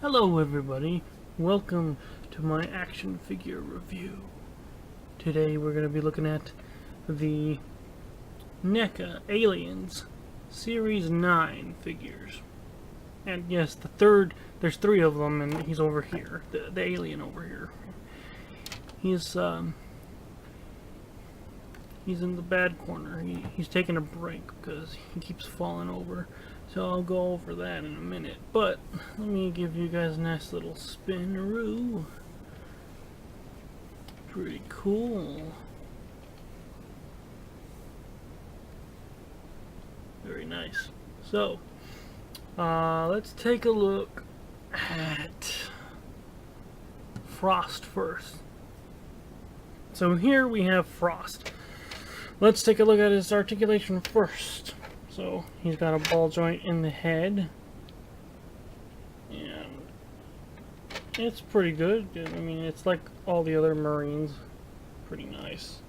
Hello everybody, welcome to my action figure review. Today we're going to be looking at the NECA Aliens Series 9 figures. And yes, there's three of them and he's over here, the alien over here. He's in the bad corner. He's taking a break because he keeps falling over. So I'll go over that in a minute. But let me give you guys a nice little spin-a-roo. Pretty cool. Very nice. So, let's take a look at Frost first. So here we have Frost. Let's take a look at his articulation first. So he's got a ball joint in the head, and it's pretty good. I mean, it's like all the other Marines. Pretty nice.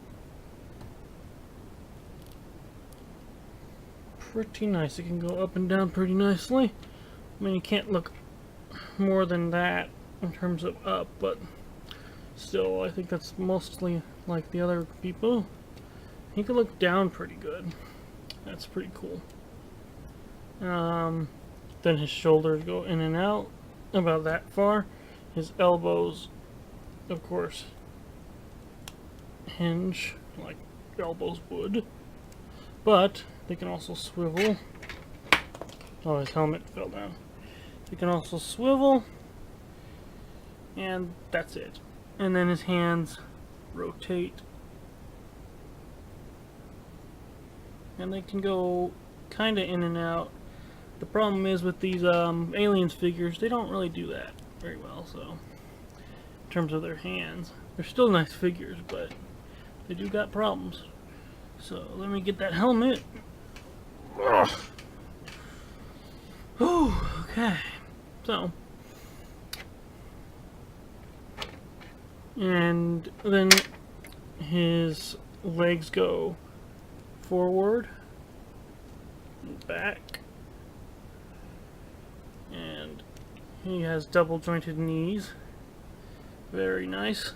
Pretty nice. It can go up and down pretty nicely. I mean, you can't look more than that in terms of up, but still, I think that's mostly like the other people. He can look down pretty good. That's pretty cool. Then his shoulders go in and out about that far. His elbows, of course, hinge like elbows would, but they can also swivel. Oh, his helmet fell down. They can also swivel, and that's it. And then his hands rotate, and they can go kind of in and out. The problem is with these Aliens figures, they don't really do that very well. So in terms of their hands, they're still nice figures, but they do got problems. So let me get that helmet. Oh, okay. So, and then his legs go forward and back, and he has double jointed knees, very nice,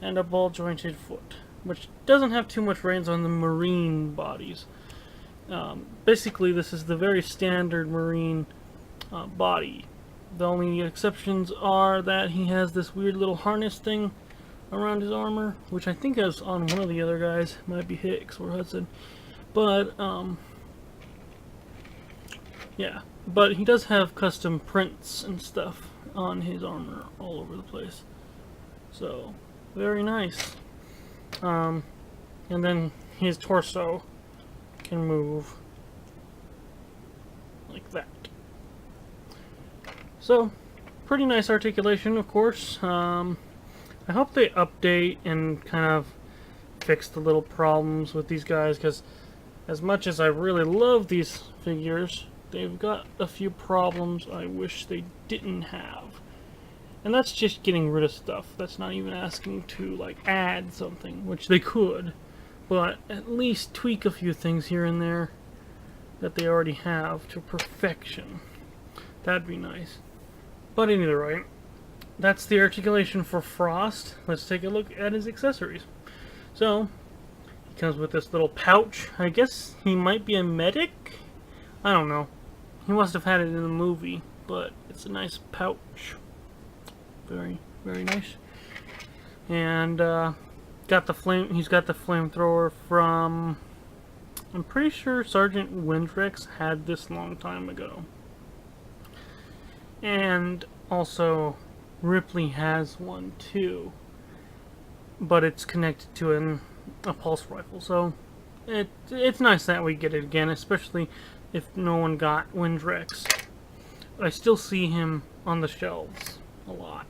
and a ball jointed foot, which doesn't have too much range on the Marine bodies. Basically this is the very standard Marine body. The only exceptions are that he has this weird little harness thing around his armor, which I think is on one of the other guys. Might be Hicks or Hudson, but yeah, but he does have custom prints and stuff on his armor all over the place, so very nice. And then his torso can move like that. So pretty nice articulation, of course. I hope they update and kind of fix the little problems with these guys, because as much as I really love these figures, they've got a few problems I wish they didn't have. And that's just getting rid of stuff. That's not even asking to like add something, which they could, but at least tweak a few things here and there that they already have to perfection. That'd be nice. But at any rate, that's the articulation for Frost. Let's take a look at his accessories. So, he comes with this little pouch. I guess he might be a medic? I don't know. He must have had it in the movie, but it's a nice pouch. Very, very nice. And, he's got the flamethrower from, I'm pretty sure Sergeant Windrex had this long time ago. And also, Ripley has one too, but it's connected to a pulse rifle, so it's nice that we get it again, especially if no one got Windrex. I still see him on the shelves a lot.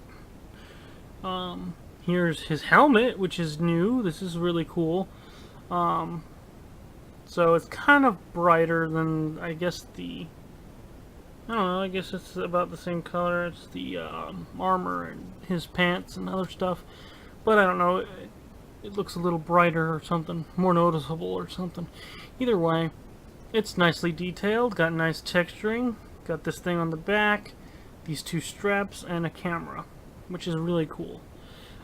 Here's his helmet, which is new. This is really cool. So it's kind of brighter than, I guess, I don't know, I guess it's about the same color as the armor and his pants and other stuff. But I don't know, it looks a little brighter or something, more noticeable or something. Either way, it's nicely detailed, got nice texturing, got this thing on the back, these two straps and a camera, which is really cool.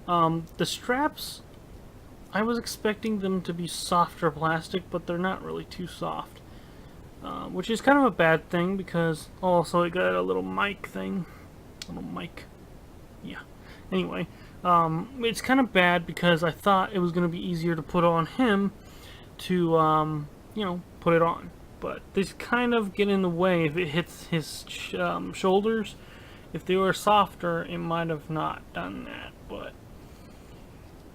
The straps, I was expecting them to be softer plastic, but they're not really too soft. Which is kind of a bad thing because also it got a little mic thing. Little mic. Yeah. Anyway, it's kind of bad because I thought it was going to be easier to put on him to, you know, put it on. But these kind of get in the way if it hits his shoulders. If they were softer, it might have not done that. But,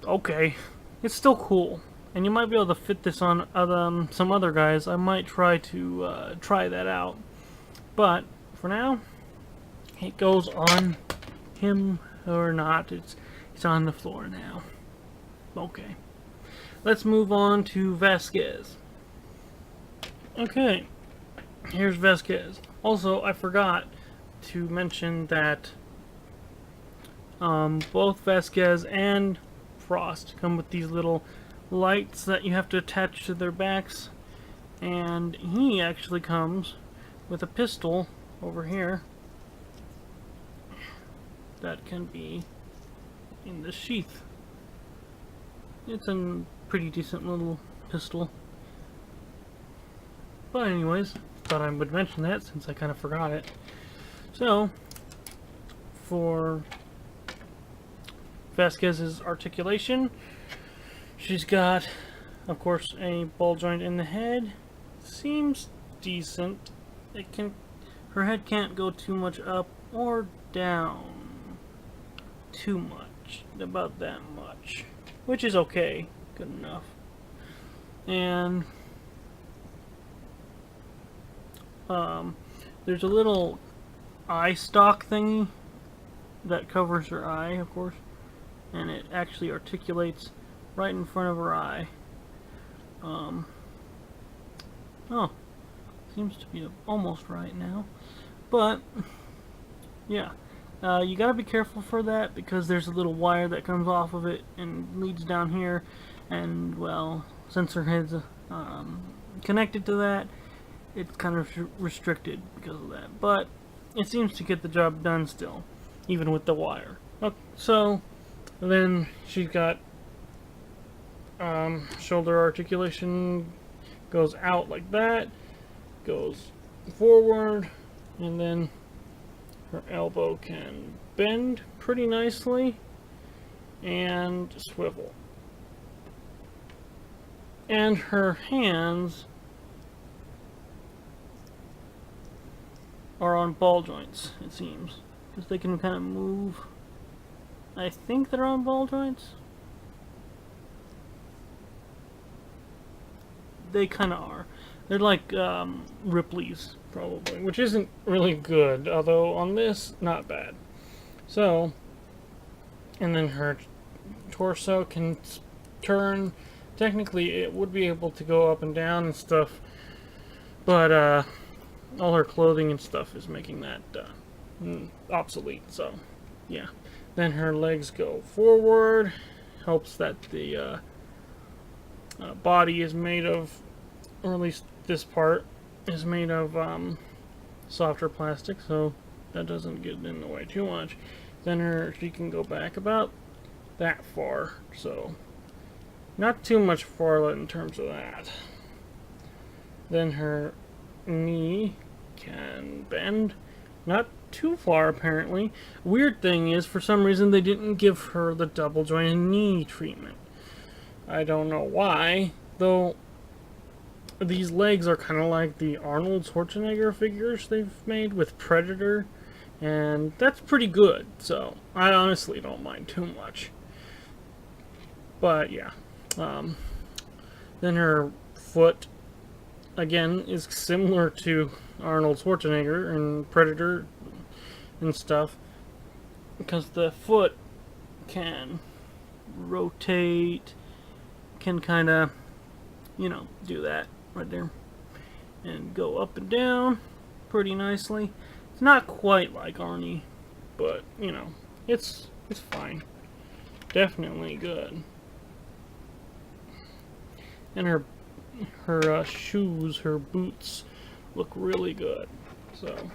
okay. It's still cool. And you might be able to fit this on some other guys. I might try to try that out. But, for now, it goes on him or not. It's on the floor now. Okay. Let's move on to Vasquez. Okay. Here's Vasquez. Also, I forgot to mention that both Vasquez and Frost come with these little lights that you have to attach to their backs, and he actually comes with a pistol over here that can be in the sheath. It's a pretty decent little pistol, but anyways, thought I would mention that since I kind of forgot it. So for Vasquez's articulation, she's got, of course, a ball joint in the head. Seems decent. Her head can't go too much up or down. Too much. About that much. Which is okay. Good enough. And there's a little eye stalk thingy that covers her eye, of course. And it actually articulates right in front of her eye. Oh, seems to be almost right now. But, yeah. You gotta be careful for that because there's a little wire that comes off of it and leads down here. And, well, since her head's connected to that, it's kind of restricted because of that. But it seems to get the job done still, even with the wire. Okay, so then she's got shoulder articulation, goes out like that, goes forward, and then her elbow can bend pretty nicely and swivel. And her hands are on ball joints, it seems, because they can kind of move. I think they're on ball joints. They kind of are. They're like Ripley's, probably, which isn't really good, although on this, not bad. So, and then her torso can turn. Technically, it would be able to go up and down and stuff, but all her clothing and stuff is making that obsolete, so, yeah. Then her legs go forward, helps that the body is made of, or at least this part is made of softer plastic, so that doesn't get in the way too much. Then she can go back about that far, so not too much farther in terms of that. Then her knee can bend, not too far apparently. Weird thing is, for some reason they didn't give her the double jointed knee treatment. I don't know why, though. These legs are kind of like the Arnold Schwarzenegger figures they've made with Predator, and that's pretty good, so I honestly don't mind too much. But yeah, then her foot again is similar to Arnold Schwarzenegger and Predator and stuff, because the foot can rotate, can kind of, you know, do that right there and go up and down pretty nicely. It's not quite like Arnie, but you know, it's fine. Definitely good. And her shoes, her boots look really good. So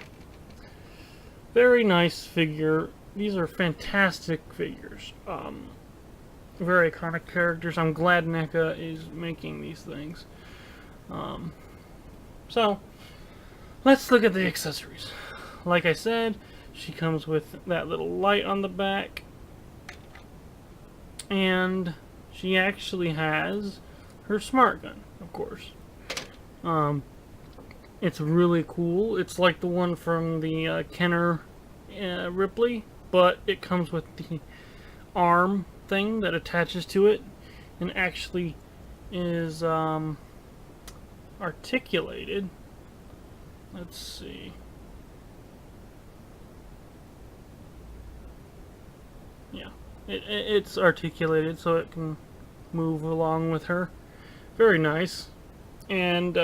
Very nice figure. These are fantastic figures. Very iconic characters. I'm glad NECA is making these things. So, let's look at the accessories. Like I said, she comes with that little light on the back. And she actually has her smart gun, of course. It's really cool. It's like the one from the Kenner Ripley, but it comes with the arm thing that attaches to it and actually is articulated. Let's see. Yeah, it's articulated so it can move along with her. Very nice. And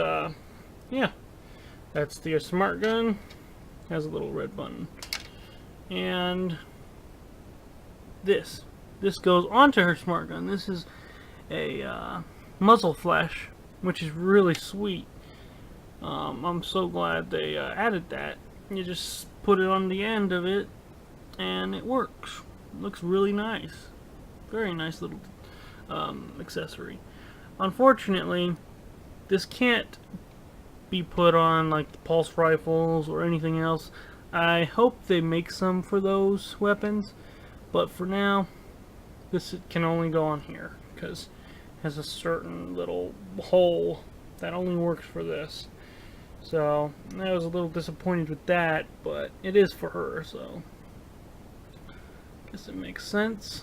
yeah, that's the smart gun. Has a little red button. And this goes onto her smart gun. This is a muzzle flash, which is really sweet. I'm so glad they added that. You just put it on the end of it and it works. It looks really nice. Very nice little accessory. Unfortunately, this can't be put on like the pulse rifles or anything else. I hope they make some for those weapons, but for now this can only go on here because it has a certain little hole that only works for this. So I was a little disappointed with that, but it is for her, so I guess it makes sense.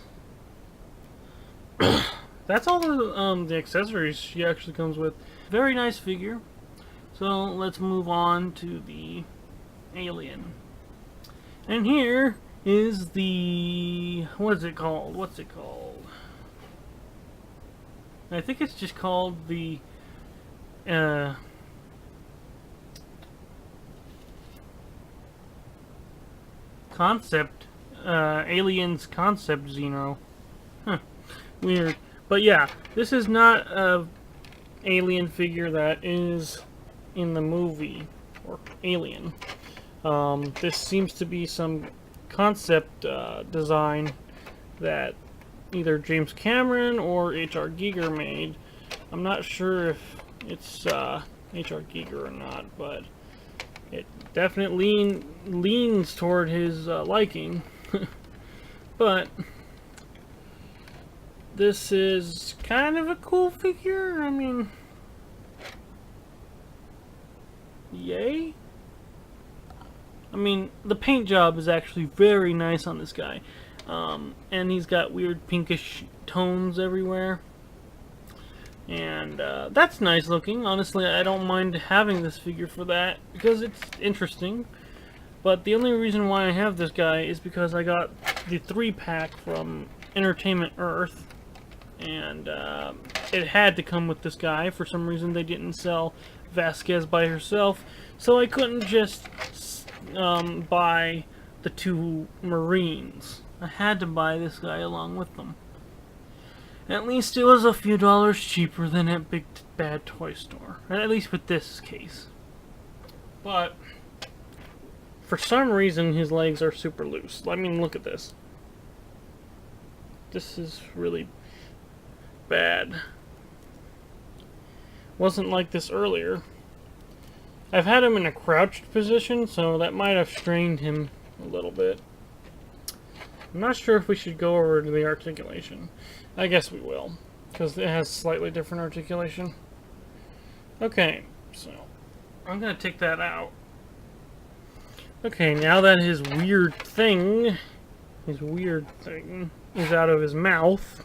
That's all the accessories she actually comes with. Very nice figure. So let's move on to the alien. And here is the... what is it called? What's it called? I think it's just called the... concept... Aliens Concept Xeno. Huh. Weird. But yeah, this is not a alien figure that is in the movie, or Alien. This seems to be some concept design that either James Cameron or H.R. Giger made. I'm not sure if it's H.R. Giger or not, but it definitely leans toward his liking. But this is kind of a cool figure. I mean, yay. I mean, the paint job is actually very nice on this guy. And he's got weird pinkish tones everywhere. And that's nice looking. Honestly, I don't mind having this figure for that, because it's interesting. But the only reason why I have this guy is because I got the 3-pack from Entertainment Earth. And it had to come with this guy. For some reason they didn't sell Vasquez by herself, so I couldn't just buy the 2 Marines. I had to buy this guy along with them. At least it was a few dollars cheaper than at Big Bad Toy Store. At least with this case. But for some reason his legs are super loose. I mean, look at this. This is really bad. Wasn't like this earlier. I've had him in a crouched position, so that might have strained him a little bit. I'm not sure if we should go over to the articulation. I guess we will, because it has slightly different articulation. Okay, so I'm going to take that out. Okay, now that his weird thing is out of his mouth,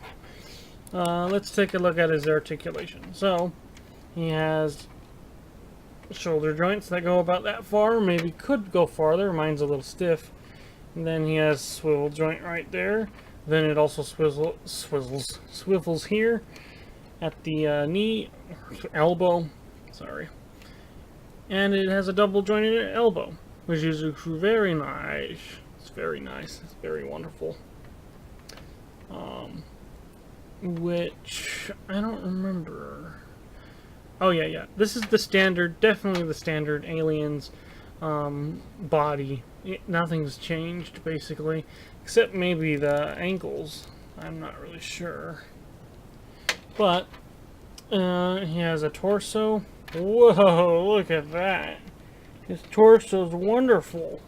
let's take a look at his articulation. So, he has shoulder joints that go about that far, maybe could go farther. Mine's a little stiff. And then he has swivel joint right there. Then it also swivels here at the knee, elbow, sorry. And it has a double jointed elbow, which is very nice. It's very nice. It's very wonderful. Which I don't remember. Oh yeah. This is the standard, definitely the standard Aliens body nothing's changed, basically. Except maybe the ankles. I'm not really sure. But, he has a torso. Whoa, look at that. His torso's wonderful.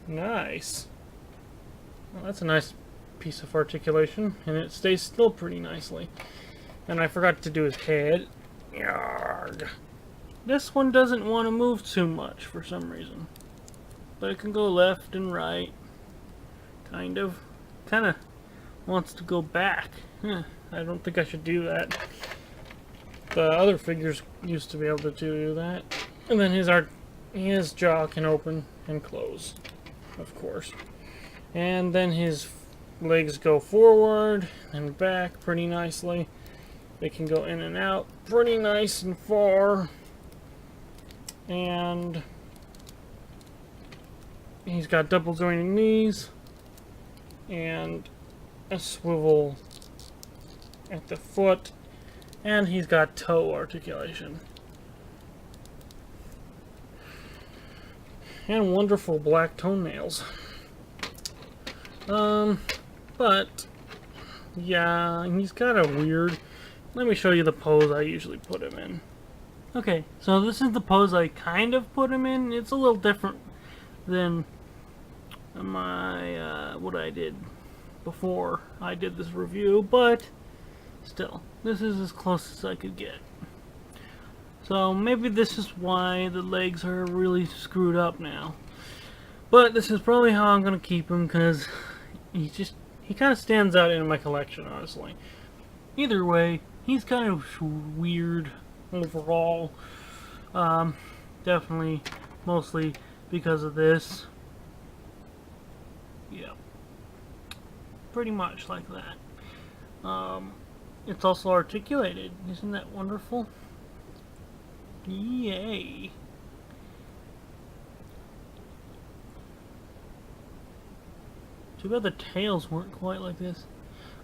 Nice. Well, that's a nice piece of articulation, and it stays still pretty nicely. And I forgot to do his head. Yarg. This one doesn't want to move too much for some reason. But it can go left and right. Kind of wants to go back. I don't think I should do that. The other figures used to be able to do that. And then his jaw can open and close, of course. And then his legs go forward and back pretty nicely. They can go in and out pretty nice and far. And he's got double jointed knees and a swivel at the foot, and he's got toe articulation. And wonderful black toenails. But yeah, he's kind of weird. Let me show you the pose I usually put him in. Okay, so this is the pose I kind of put him in. It's a little different than my what I did before I did this review, but still, this is as close as I could get. So maybe this is why the legs are really screwed up now. But this is probably how I'm gonna keep him, because he kind of stands out in my collection, honestly. Either way, he's kind of weird overall. Definitely, mostly because of this. Yeah. Pretty much like that. It's also articulated. Isn't that wonderful? Yay. Too bad the tails weren't quite like this.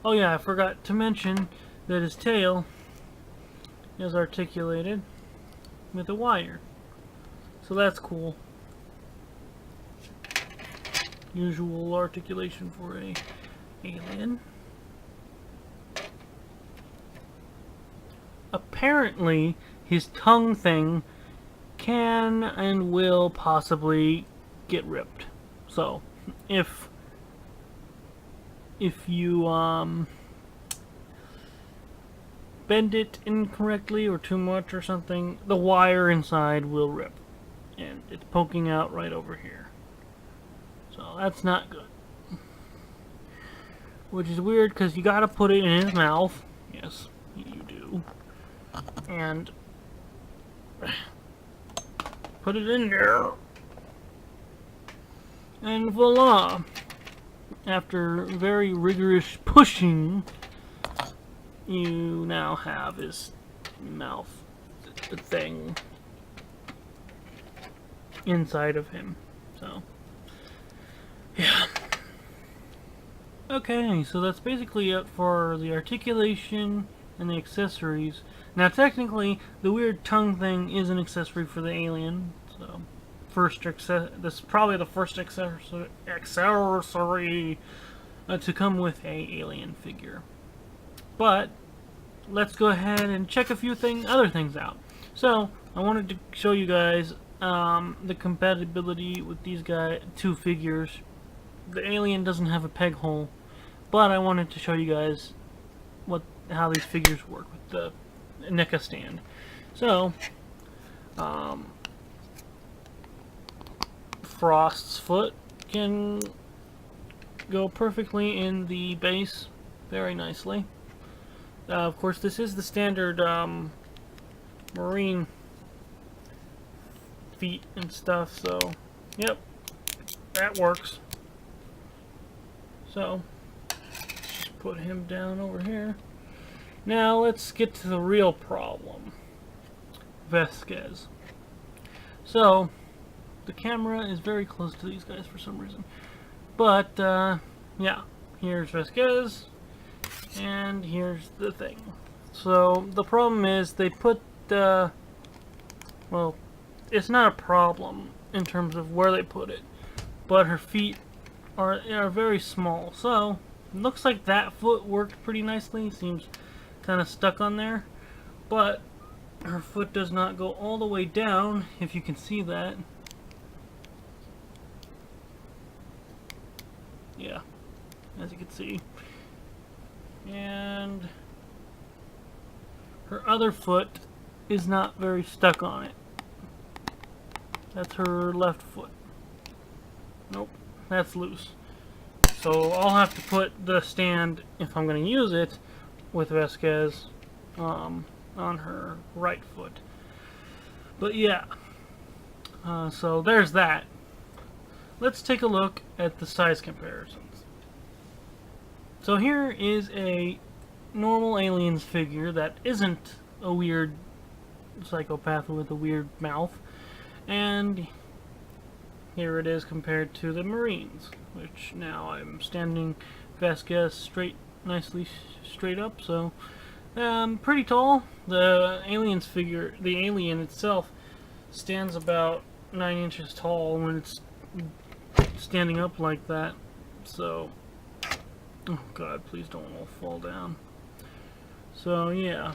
Oh yeah, I forgot to mention that his tail is articulated with a wire. So that's cool. Usual articulation for a alien. Apparently, his tongue thing can and will possibly get ripped. So, if you bend it incorrectly or too much or something, the wire inside will rip. And it's poking out right over here. So that's not good. Which is weird because you gotta put it in his mouth. Yes, you do. And put it in there. And voila! After very rigorous pushing, you now have his mouth thing inside of him. So, yeah. Okay, so that's basically it for the articulation and the accessories. Now, technically, the weird tongue thing is an accessory for the alien. So, this is probably the first accessory to come with a alien figure. But let's go ahead and check a few other things out. So, I wanted to show you guys the compatibility with these two figures. The alien doesn't have a peg hole, but I wanted to show you guys how these figures work with the NECA stand. So, Frost's foot can go perfectly in the base, very nicely. Of course, this is the standard marine feet and stuff, so yep, that works. So, just put him down over here. Now, let's get to the real problem. Vasquez. So, the camera is very close to these guys for some reason. But, yeah, here's Vasquez, and here's the thing. So, the problem is they put, well, it's not a problem in terms of where they put it, but her feet are very small. So it looks like that foot worked pretty nicely. Seems kind of stuck on there, but her foot does not go all the way down, if you can see that. Yeah, as you can see. And her other foot is not very stuck on it. That's her left foot. Nope, that's loose. So I'll have to put the stand, if I'm going to use it, with Vasquez on her right foot. But yeah, so there's that. Let's take a look at the size comparisons. So here is a normal Aliens figure that isn't a weird psychopath with a weird mouth, and here it is compared to the Marines, which now I'm standing Vasquez nicely straight up, so pretty tall. The Aliens figure, the alien itself, stands about 9 inches tall when it's standing up like that. So, oh god, please don't all fall down. So yeah,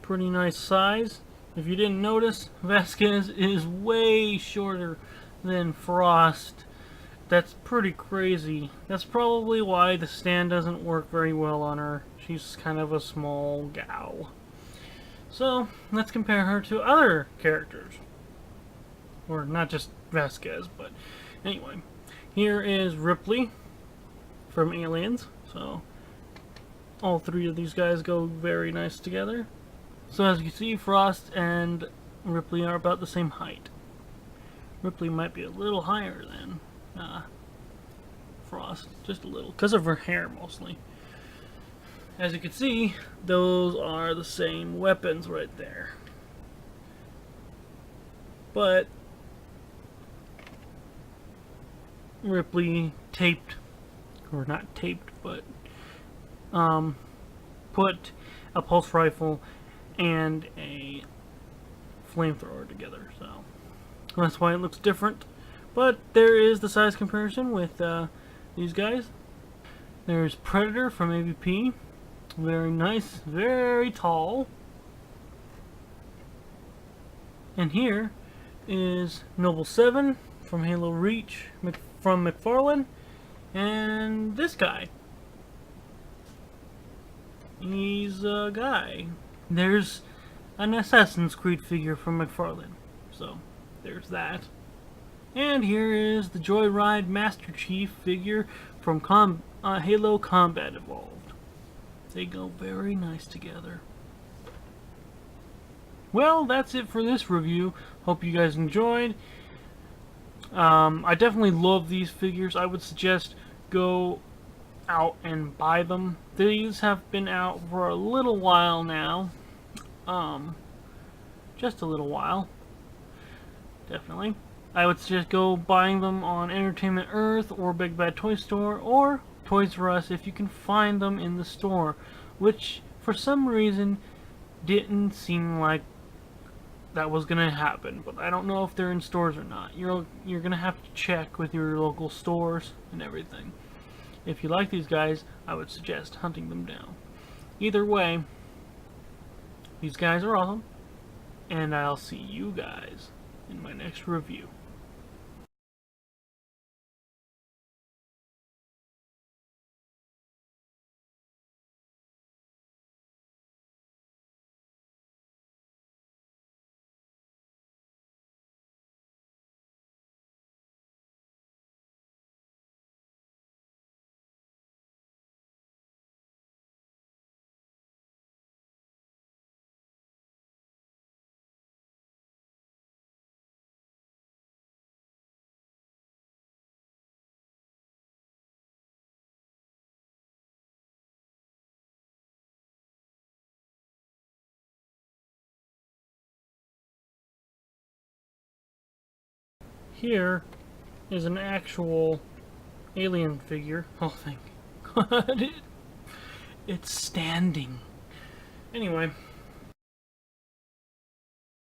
pretty nice size. If you didn't notice, Vasquez is way shorter than Frost. That's pretty crazy. That's probably why the stand doesn't work very well on her. She's kind of a small gal. So, let's compare her to other characters. Or not just Vasquez, but anyway. Here is Ripley from Aliens. So, all three of these guys go very nice together. So as you can see, Frost and Ripley are about the same height. Ripley might be a little higher than Frost, just a little, because of her hair mostly. As you can see, those are the same weapons right there. But Ripley taped, or not taped, but put a pulse rifle and a flamethrower together, so that's why it looks different. But there is the size comparison with these guys. There's Predator from AVP, very nice, very tall. And here is Noble 7 from Halo Reach from McFarlane, and this guy. He's a guy. There's an Assassin's Creed figure from McFarlane, so there's that. And here is the Joyride Master Chief figure from Halo Combat Evolved. They go very nice together. Well, that's it for this review. Hope you guys enjoyed. I definitely love these figures. I would suggest go out and buy them. These have been out for a little while now. Just a little while. Definitely. I would suggest go buying them on Entertainment Earth or Big Bad Toy Store or Toys R Us if you can find them in the store, which for some reason didn't seem like that was gonna happen, but I don't know if they're in stores or not. You're gonna have to check with your local stores and everything. If you like these guys, I would suggest hunting them down. Either way, these guys are awesome, and I'll see you guys in my next review. Here is an actual alien figure. Oh, thank God. It's standing. Anyway.